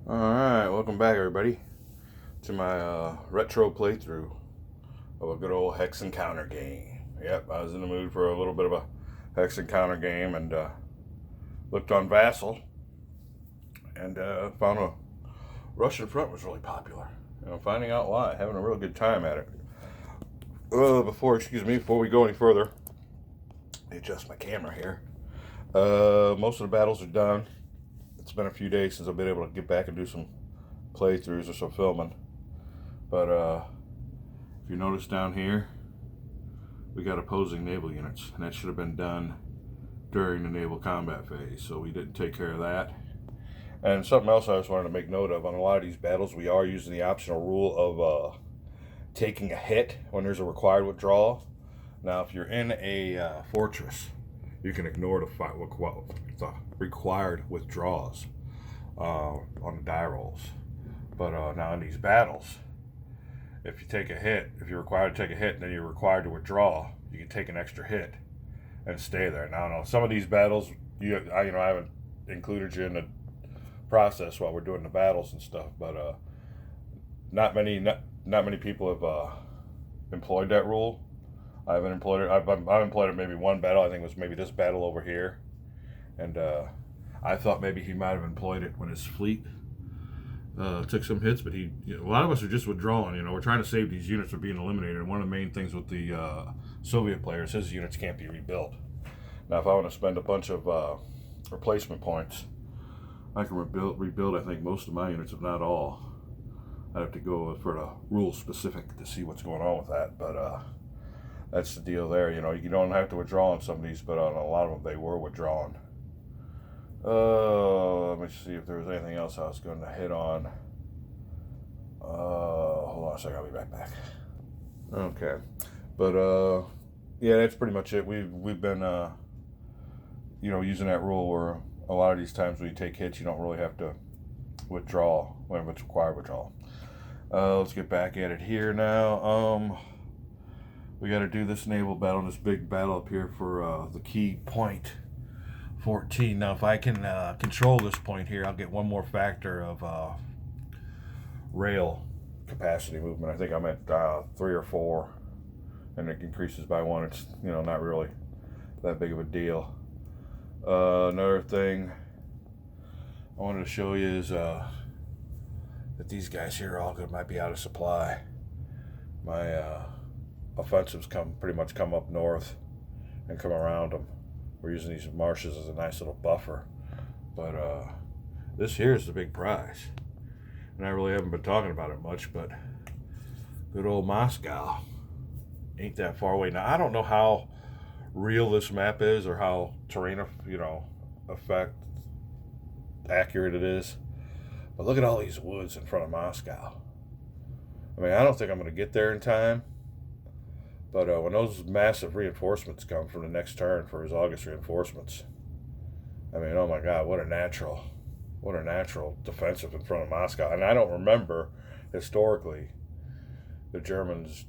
Alright, welcome back everybody to my retro playthrough of a good old Hex Encounter game. Yep, I was in the mood for a little bit of a Hex Encounter game and looked on Vassal and found a Russian front was really popular. And I'm finding out why, having a real good time at it. Before we go any further, let me adjust my camera here. Most of the battles are done. It's been a few days since I've been able to get back and do some playthroughs or some filming. But if you notice down here, we got opposing naval units, and that should have been done during the naval combat phase, so we didn't take care of that. And something else I just wanted to make note of, on a lot of these battles, we are using the optional rule of taking a hit when there's a required withdrawal. Now, if you're in a fortress, you can ignore the required withdrawals on the die rolls. But now in these battles, if you take a hit, if you're required to take a hit and then you're required to withdraw, you can take an extra hit and stay there. Now, I know some of these battles, I haven't included you in the process while we're doing the battles and stuff, but not many people have employed that rule. I haven't employed it. I've employed it maybe one battle. I think it was maybe this battle over here, and I thought maybe he might have employed it when his fleet took some hits, but a lot of us are just withdrawing. We're trying to save these units from being eliminated. And one of the main things with the Soviet players, his units can't be rebuilt. Now, if I want to spend a bunch of replacement points, I can rebuild. I think most of my units, if not all. I'd have to go for the rule specific to see what's going on with that, but that's the deal there. You don't have to withdraw on some of these, but on a lot of them they were withdrawn. Let me see if there was anything else I was going to hit on. Hold on a second, I'll be right back. Okay, but yeah, that's pretty much it. We've been using that rule where a lot of these times when you take hits, you don't really have to withdraw when it's required withdrawal. Let's get back at it here now. We got to do this naval battle, this big battle up here for the key point 14. Now, if I can control this point here, I'll get one more factor of rail capacity movement. I think I'm at 3 or 4, and it increases by 1. It's not really that big of a deal. Another thing I wanted to show you is that these guys here all might be out of supply. My offensives pretty much come up north and come around them. We're using these marshes as a nice little buffer, but this here is the big prize, and I really haven't been talking about it much, but good old Moscow ain't that far away. Now, I don't know how real this map is or how terrain effect accurate it is, but look at all these woods in front of Moscow. I mean, I don't think I'm going to get there in time. But when those massive reinforcements come from the next turn for his August reinforcements, I mean, oh my God, what a natural defensive in front of Moscow. And I don't remember historically the Germans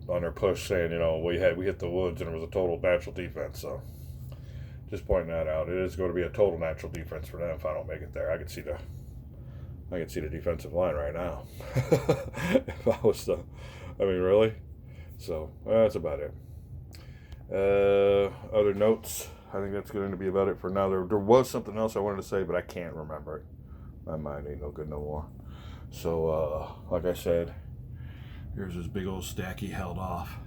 on their push saying, we hit the woods and it was a total natural defense. So just pointing that out, it is going to be a total natural defense for them if I don't make it there. I can see the defensive line right now. If I was really. So that's about it. Other notes, I think that's going to be about it for now. There was something else I wanted to say, but I can't remember it. My mind ain't no good no more. So like I said, here's this big old stack he held off.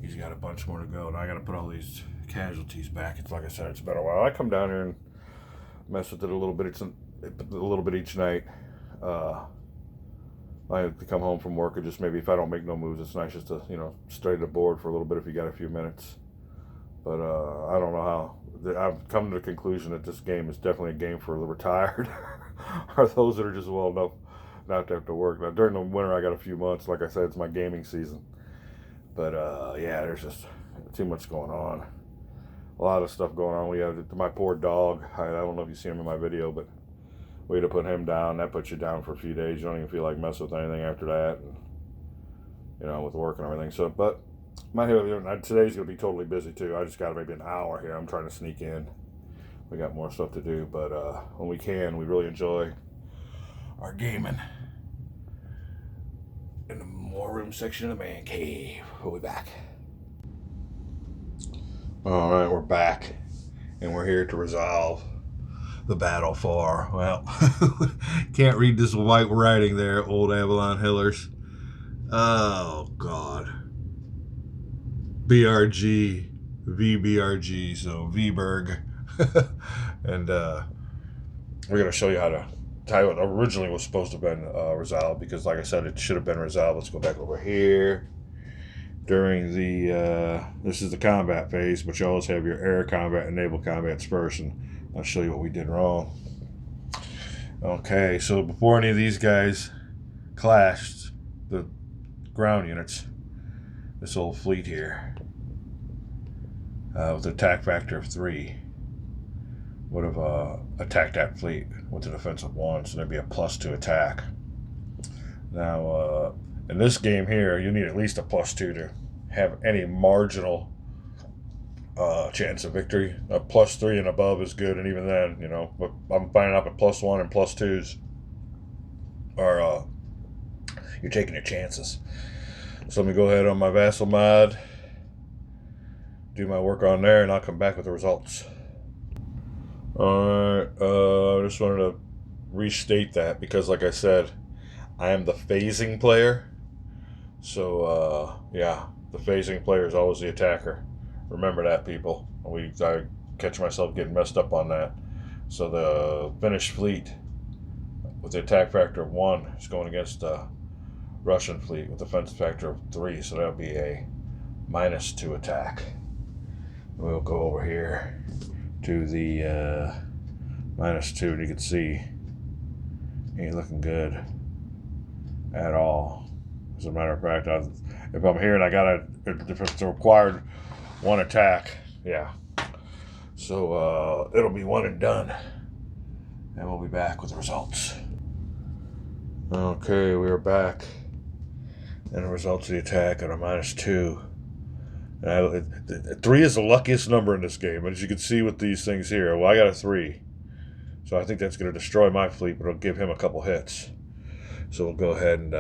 He's got a bunch more to go. Now I got to put all these casualties back. It's like I said, it's been a while. I come down here and mess with it a little bit each night. I have to come home from work, or just maybe if I don't make no moves, it's nice just to study the board for a little bit if you got a few minutes. But I don't know how. I've come to the conclusion that this game is definitely a game for the retired, or those that are just well enough not to have to work. Now during the winter, I got a few months. Like I said, it's my gaming season. But yeah, there's just too much going on. A lot of stuff going on. We have my poor dog. I don't know if you see him in my video, but we had to put him down. That puts you down for a few days. You don't even feel like messing with anything after that, and with work and everything. So, but today's gonna be totally busy too. I just got maybe an hour here. I'm trying to sneak in. We got more stuff to do, but when we can, we really enjoy our gaming in the war room section of the man cave. We'll be back. All right, we're back, and we're here to resolve the battle for, well, can't read this white writing there, old Avalon Hillers. Oh, God. BRG, VBRG, so VBerg. And we're going to show you how to tie what originally was supposed to have been resolved, because, like I said, it should have been resolved. Let's go back over here. During the, this is the combat phase, but you always have your air combat and naval combats first, and I'll show you what we did wrong. Okay, so before any of these guys clashed, the ground units, this old fleet here, with an attack factor of 3, would have attacked that fleet with a defense of 1, so there'd be a +2 attack. Now, in this game here, you need at least a +2 to have any marginal chance of victory. A +3 and above is good, and even then, you know, but I'm finding out that +1 and +2s are, you're taking your chances. So let me go ahead on my Vassal mod, do my work on there, and I'll come back with the results. Alright, I just wanted to restate that, because like I said, I am the phasing player. So, yeah, the phasing player is always the attacker. Remember that, people. I catch myself getting messed up on that. So the Finnish fleet with the attack factor of 1 is going against the Russian fleet with a defense factor of 3. So that'll be a -2 attack. We'll go over here to the -2, and you can see he ain't looking good at all. As a matter of fact, if I'm here and I got if it's required 1 attack, yeah. So it'll be 1 and done, and we'll be back with the results. Okay, we are back, and the results of the attack are a -2. And 3 is the luckiest number in this game, as you can see with these things here. Well, I got a 3, so I think that's going to destroy my fleet, but it'll give him a couple hits. So we'll go ahead and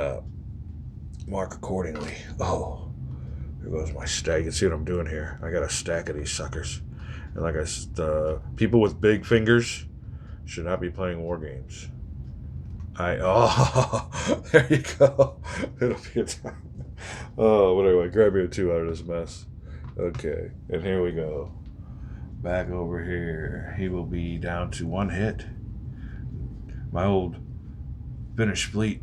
mark accordingly. Oh, there goes my stack. You can see what I'm doing here. I got a stack of these suckers, and like I said, people with big fingers should not be playing war games. Oh, there you go. It'll be a time. Oh, but anyway, grab me a 2 out of this mess. Okay, and here we go. Back over here. He will be down to 1 hit. My old Finnish fleet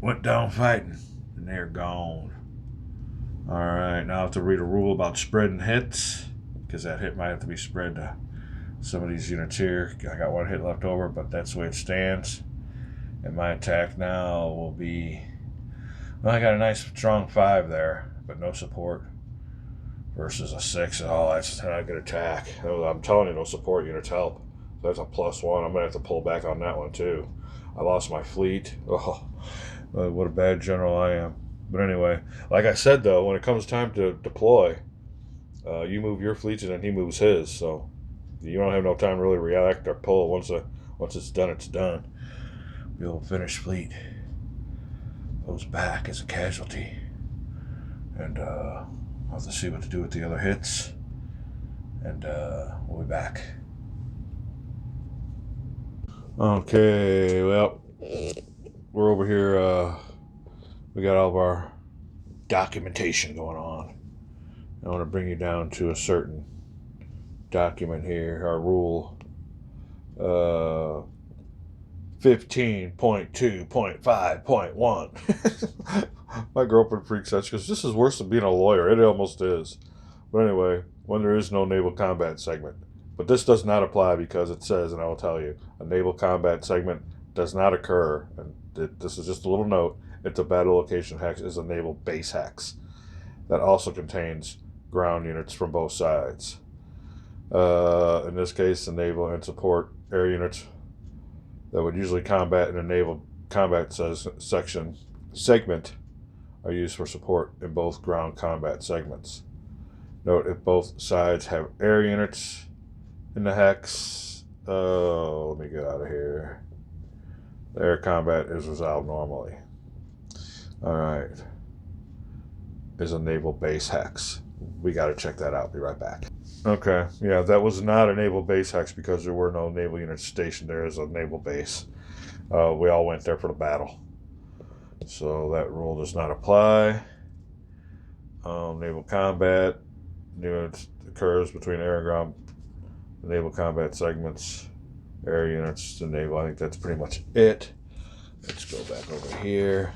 went down fighting, and they're gone. Alright, now I have to read a rule about spreading hits, because that hit might have to be spread to some of these units here. I got 1 hit left over, but that's the way it stands. And my attack now will be, well, I got a nice strong 5 there, but no support. Versus a 6. Oh, that's not a good attack. I'm telling you, no support units help. So that's a +1. I'm going to have to pull back on that one, too. I lost my fleet. Oh, what a bad general I am. But anyway, like I said, though, when it comes time to deploy, you move your fleets and then he moves his. So you don't have no time to really react or pull. Once it's done, it's done. The old Finnish fleet goes back as a casualty. And I'll have to see what to do with the other hits. And we'll be back. Okay, well, we're over here. We got all of our documentation going on. I want to bring you down to a certain document here, our rule 15.2.5.1. My girlfriend freaks out. She goes, "This is worse than being a lawyer." It almost is. But anyway, when there is no naval combat segment. But this does not apply, because it says, and I will tell you, a naval combat segment does not occur. And this is just a little note. If the battle location hex is a naval base hex. That also contains ground units from both sides. In this case, the naval and support air units that would usually combat in a naval combat segment are used for support in both ground combat segments. Note, if both sides have air units in the hex, let me get out of here. The air combat is resolved normally. Alright. Is a naval base hex. We got to check that out. Be right back. Okay, yeah, that was not a naval base hex because there were no naval units stationed there as a naval base. We all went there for the battle. So that rule does not apply. Naval combat units occurs between air and ground naval combat segments. Air units to naval. I think that's pretty much it. Let's go back over here.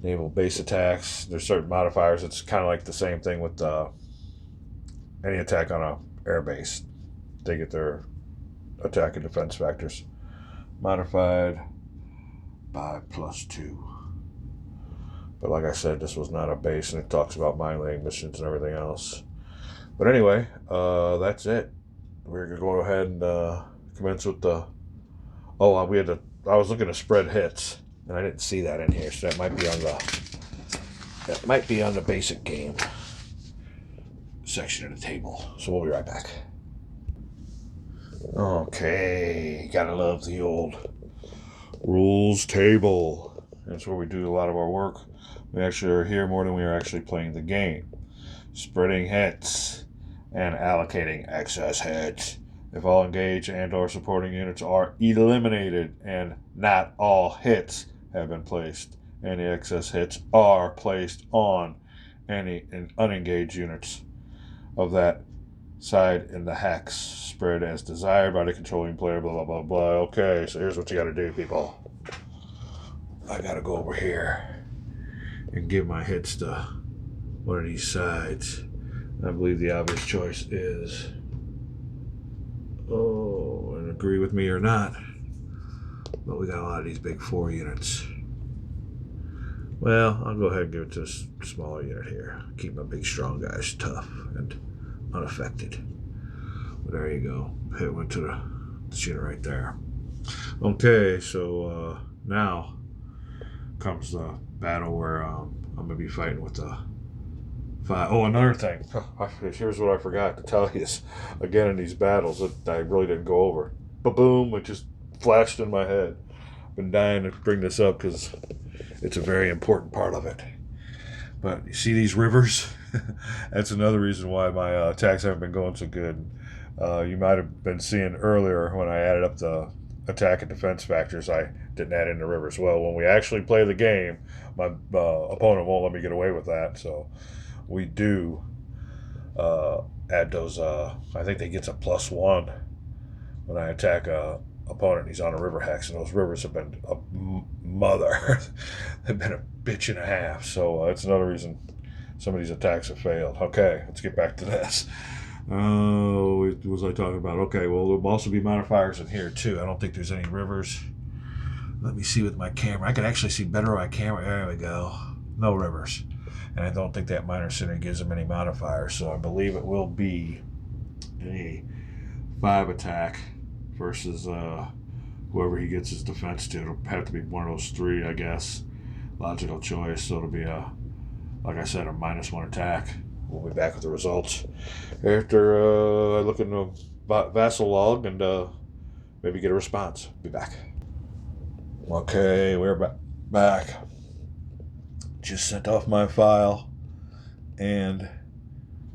Naval base attacks. There's certain modifiers. It's kind of like the same thing with any attack on a air base. They get their attack and defense factors modified by +2. But like I said, this was not a base, and it talks about mine laying missions and everything else. But anyway, that's it. We're gonna go ahead and commence with the. Oh, I was looking to spread hits, and I didn't see that in here, so that might be on the basic game section of the table. So we'll be right back. Okay, gotta love the old rules table. That's where we do a lot of our work. We actually are here more than we are actually playing the game. Spreading hits and allocating excess hits. If all engaged and or supporting units are eliminated and not all hits have been placed, any excess hits are placed on any unengaged units of that side in the hex, spread as desired by the controlling player, blah, blah, blah, blah. Okay, so here's what you gotta do, people. I gotta go over here and give my hits to one of these sides. I believe the obvious choice is, and agree with me or not, but we got a lot of these big 4 units. Well, I'll go ahead and give it to this smaller unit here. Keep my big strong guys tough and unaffected. But there you go. Hit went to this unit right there. Okay, so now comes the battle where I'm going to be fighting with the 5. Oh, another thing. Here's what I forgot to tell you. Again, in these battles that I really didn't go over. Ba-boom, it just flashed in my head. I've been dying to bring this up because it's a very important part of it. But you see these rivers? That's another reason why my attacks haven't been going so good. You might have been seeing earlier when I added up the attack and defense factors, I didn't add in the rivers. Well, when we actually play the game, my opponent won't let me get away with that. So we do add those. I think they get a +1 when I attack a opponent. He's on a river hex, and those rivers have been a mother. They've been a bitch and a half. So that's another reason some of these attacks have failed. Okay, let's get back to this. What was I talking about? Okay, well, there'll also be modifiers in here too. I don't think there's any rivers. Let me see with my camera. I can actually see better on my camera. There we go. No rivers. And I don't think that minor center gives them any modifiers. So I believe it will be a 5 attack versus whoever he gets his defense to. It'll have to be one of those 3, I guess. Logical choice. So it'll be like I said, a -1 attack. We'll be back with the results after I look in the vassal log and maybe get a response. Be back. Okay, we're back. Just sent off my file, and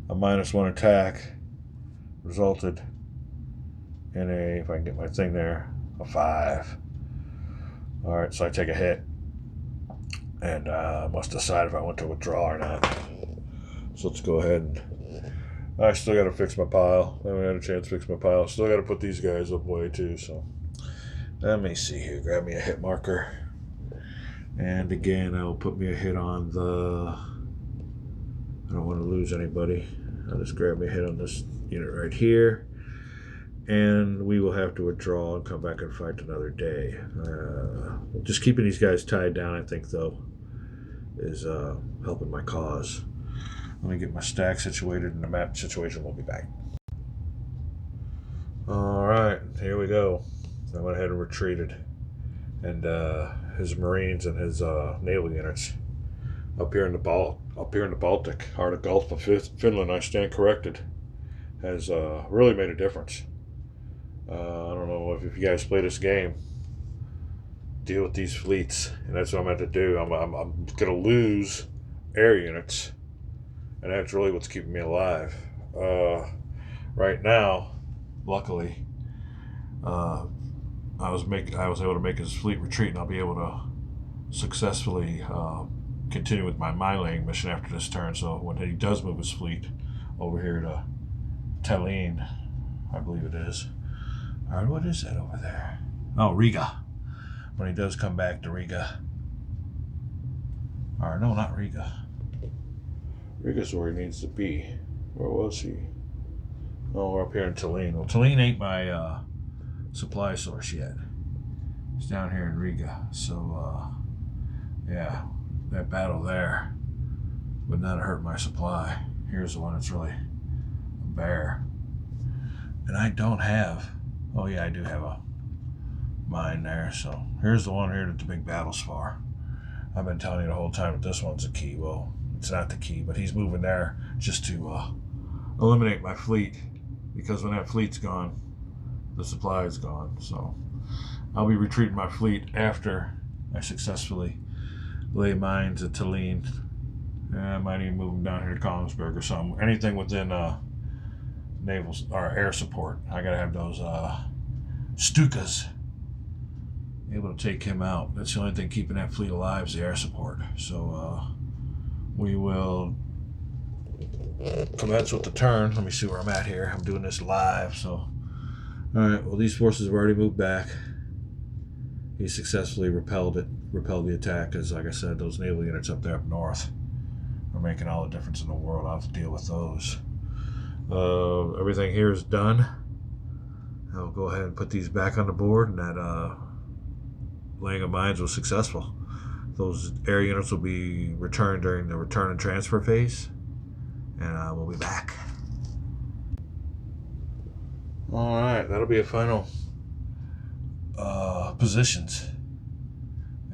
a -1 attack resulted in a, if I can get my thing there, a 5. Alright, so I take a hit, and I must decide if I want to withdraw or not. So let's go ahead and I still got to fix my pile. I haven't had a chance to fix my pile. Still got to put these guys up way too. So let me see here. Grab me a hit marker. And again, I'll put me a hit on the... I don't want to lose anybody. I'll just grab me a hit on this unit right here. And we will have to withdraw and come back and fight another day. Just keeping these guys tied down, I think, though, is helping my cause. Let me get my stack situated and the map situation. We'll be back. Alright, here we go. I went ahead and retreated. And his Marines and his naval units up here in the Baltic, heart of Gulf of Finland, I stand corrected, has really made a difference. I don't know if you guys play this game. deal with these fleets, and that's what I'm going to do. I'm going to lose air units, and that's really what's keeping me alive. Right now, luckily, I was able to make his fleet retreat, and I'll be able to successfully continue with my mine laying mission after this turn. So when he does move his fleet over here to Tallinn, I believe it is. All right, what is that over there? Oh, Riga. When he does come back to Riga. Or no, not Riga. Riga's where he needs to be. Where was he? Oh, we're up here in Tallinn. Well, Tallinn ain't my supply source yet. It's down here in Riga. So, yeah, that battle there would not hurt my supply. Here's the one that's really a bear. And I don't have, oh yeah, I do have a mine there. So here's the one here that the big battle's for. I've been telling you the whole time that this one's the key. Well, it's not the key, but he's moving there just to eliminate my fleet, because when that fleet's gone, the supply is gone. So I'll be retreating my fleet after I successfully lay mines at Tallinn. I might even move them down here to Kongsberg or something. Anything within naval or air support. I gotta have those Stukas able to take him out. That's the only thing keeping that fleet alive is the air support. So we will commence with the turn. Let me see where I'm at here. I'm doing this live, so all right. Well, these forces have already moved back. He successfully repelled the attack, because like I said, those naval units up there up north are making all the difference in the world. I'll have to deal with those. Everything here is done. I'll go ahead and put these back on the board, and that laying of mines was successful. Those air units will be returned during the return and transfer phase, and we'll be back. All right, that'll be a final positions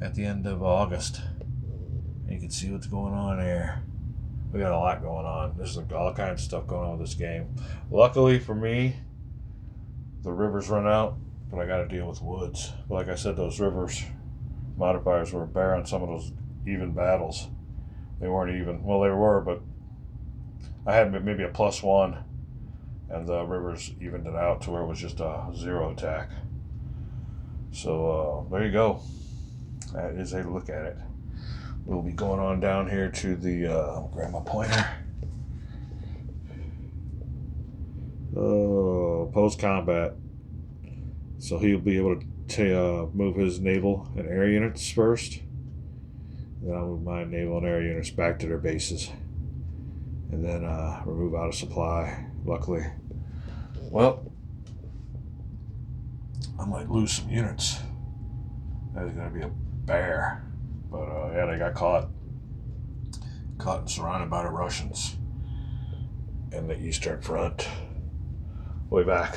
at the end of August. You can see what's going on there. We got a lot going on. There's like all kinds of stuff going on with this game. Luckily for me, the rivers run out, but I got to deal with woods. But like I said, those rivers modifiers were bare on some of those even battles. They weren't even. Well, they were, but I had maybe a +1, and the rivers evened it out to where it was just a 0 attack. So there you go. That is a look at it. We'll be going on down here to the, I'll grab my pointer. Post-combat. So he'll be able to move his naval and air units first. Then I'll move my naval and air units back to their bases. And then remove out of supply, luckily. Well, I might lose some units. That is going to be a bear. But yeah, they got caught and surrounded by the Russians in the Eastern Front. We'll be back.